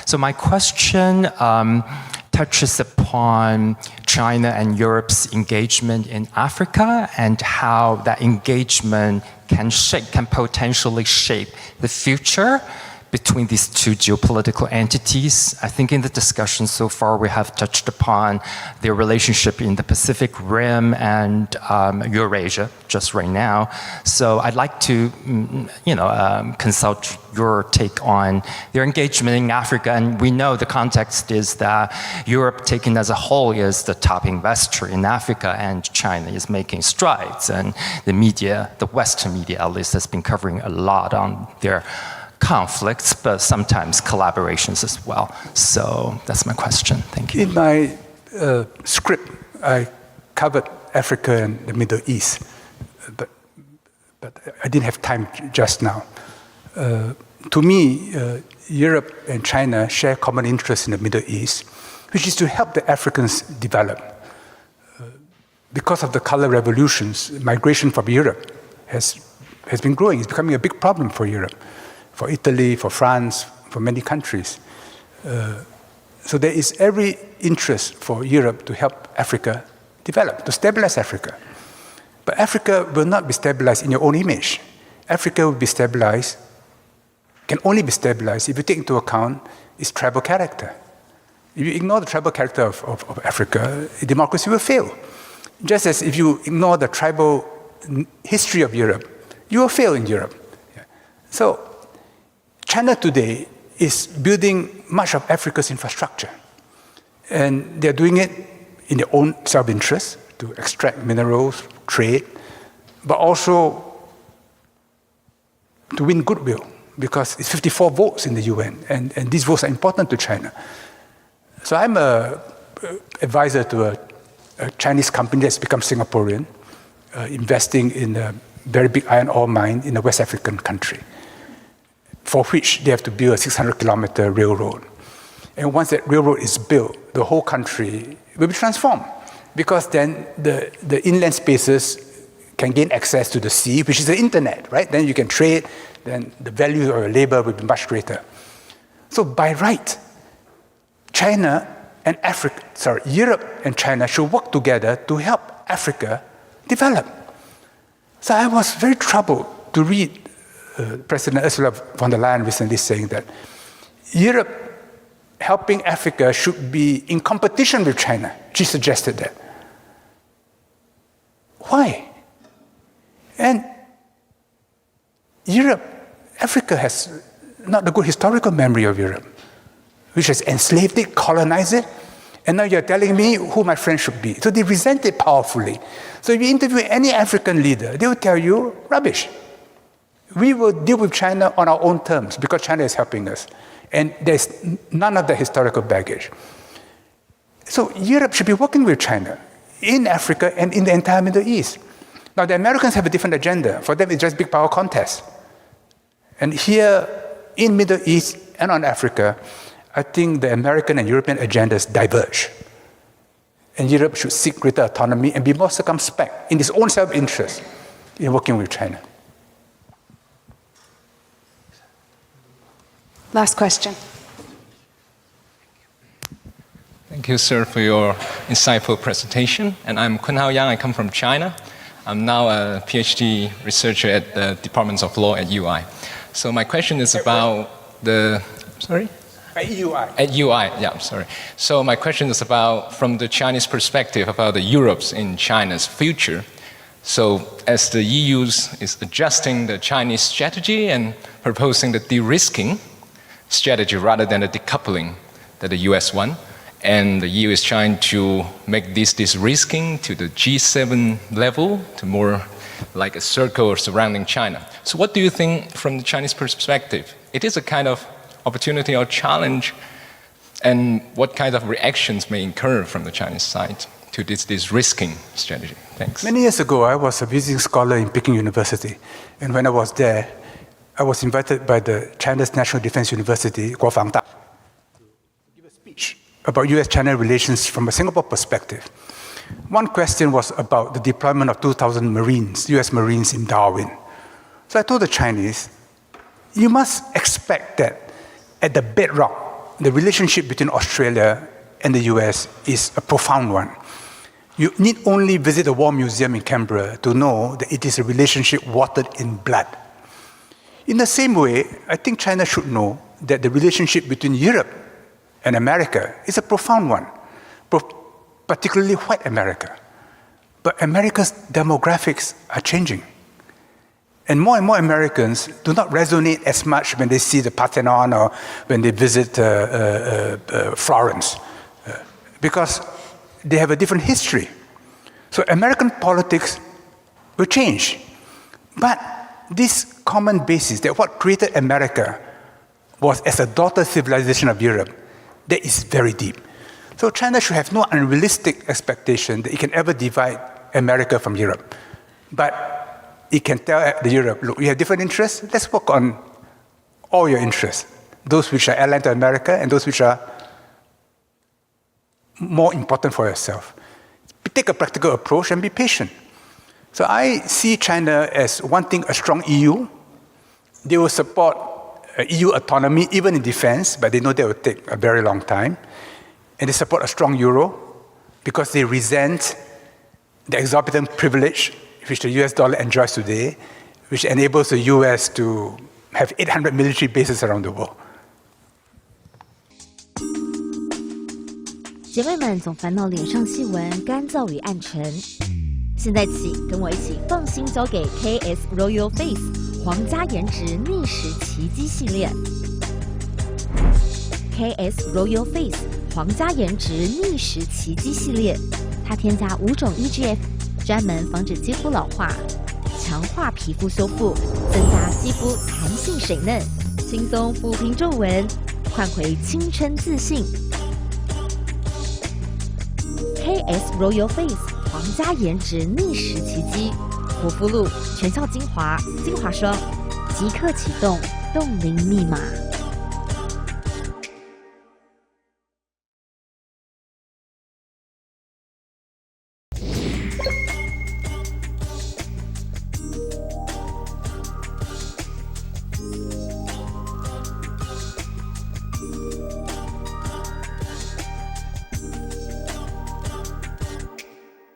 So my question touches upon China and Europe's engagement in Africa and how that engagement can potentially shape the future between these two geopolitical entities. I think in the discussion so far we have touched upon their relationship in the Pacific Rim and Eurasia just right now. So I'd like to consult your take on their engagement in Africa. And we know the context is that Europe taken as a whole is the top investor in Africa, and China is making strides. And the media, the Western media at least, has been covering a lot on their conflicts, but sometimes collaborations as well. So that's my question. Thank you. In my script, I covered Africa and the Middle East, but I didn't have time just now. To me, Europe and China share common interests in the Middle East, which is to help the Africans develop. Because of the color revolutions, migration from Europe has been growing. It's becoming a big problem for Europe, for Italy, for France, for many countries. So there is every interest for Europe to help Africa develop, to stabilize Africa. But Africa will not be stabilized in your own image. Africa will be stabilized, can only be stabilized if you take into account its tribal character. If you ignore the tribal character of Africa, democracy will fail. Just as if you ignore the tribal history of Europe, you will fail in Europe. So China today is building much of Africa's infrastructure. And they're doing it in their own self-interest to extract minerals, trade, but also to win goodwill, because it's 54 votes in the UN, and these votes are important to China. So I'm an advisor to a Chinese company that's become Singaporean, investing in a very big iron ore mine in a West African country, for which they have to build a 600-kilometer railroad. And once that railroad is built, the whole country will be transformed, because then the inland spaces can gain access to the sea, which is the internet, right? Then you can trade, then the value of your labor will be much greater. So by right, Europe and China should work together to help Africa develop. So I was very troubled to read President Ursula von der Leyen recently saying that Europe helping Africa should be in competition with China. She suggested that. Why? And Africa has not a good historical memory of Europe, which has enslaved it, colonized it, and now you're telling me who my friend should be. So they resent it powerfully. So if you interview any African leader, they will tell you, rubbish. We will deal with China on our own terms because China is helping us. And there's none of the historical baggage. So Europe should be working with China in Africa and in the entire Middle East. Now the Americans have a different agenda. For them, it's just big power contest. And here in Middle East and on Africa, I think the American and European agendas diverge. And Europe should seek greater autonomy and be more circumspect in its own self-interest in working with China. Last question. Thank you, sir, for your insightful presentation. And I'm Kunhao Yang. I come from China. I'm now a PhD researcher at the Department of Law at UI. So my question is about the... Sorry? At UI. At UI, yeah, I'm sorry. So my question is about, from the Chinese perspective, about the Europe's in China's future. So as the EU is adjusting the Chinese strategy and proposing the de-risking strategy rather than the decoupling that the US one, and the EU is trying to make this de-risking to the G7 level, to more like a circle surrounding China. So what do you think from the Chinese perspective? It is a kind of opportunity or challenge, and what kind of reactions may occur from the Chinese side to this risking strategy? Thanks. Many years ago, I was a visiting scholar in Peking University, and when I was there, I was invited by the China's National Defense University, Guofangda, to give a speech about US-China relations from a Singapore perspective. One question was about the deployment of 2,000 Marines, US Marines in Darwin. So I told the Chinese, you must expect that at the bedrock the relationship between Australia and the US is a profound one. You need only visit the War Museum in Canberra to know that it is a relationship watered in blood. In the same way, I think China should know that the relationship between Europe and America is a profound one, particularly white America. But America's demographics are changing. And more Americans do not resonate as much when they see the Parthenon or when they visit Florence, because they have a different history. So American politics will change. But this common basis, that what created America was as a daughter civilization of Europe, that is very deep. So China should have no unrealistic expectation that it can ever divide America from Europe. But it can tell Europe, look, we have different interests, let's work on all your interests. Those which are allied to America and those which are more important for yourself. Take a practical approach and be patient. So I see China as wanting a strong EU. They will support EU autonomy, even in defense, but they know that will take a very long time. And they support a strong euro because they resent the exorbitant privilege which the US dollar enjoys today, which enables the US to have 800 military bases around the world. 姐妹们总烦恼脸上细纹、干燥与暗沉，现在起跟我一起放心交给 KS Royal Face 皇家颜值逆时奇迹系列。KS Royal Face 皇家颜值逆时奇迹系列，它添加5种 EGF， 专门防止肌肤老化，强化皮肤修复，增加肌肤弹性水嫩，轻松抚平皱纹，换回青春自信。KS Royal Face 皇家颜值逆时奇迹，护肤露、全效精华、精华霜，即刻启动冻龄密码。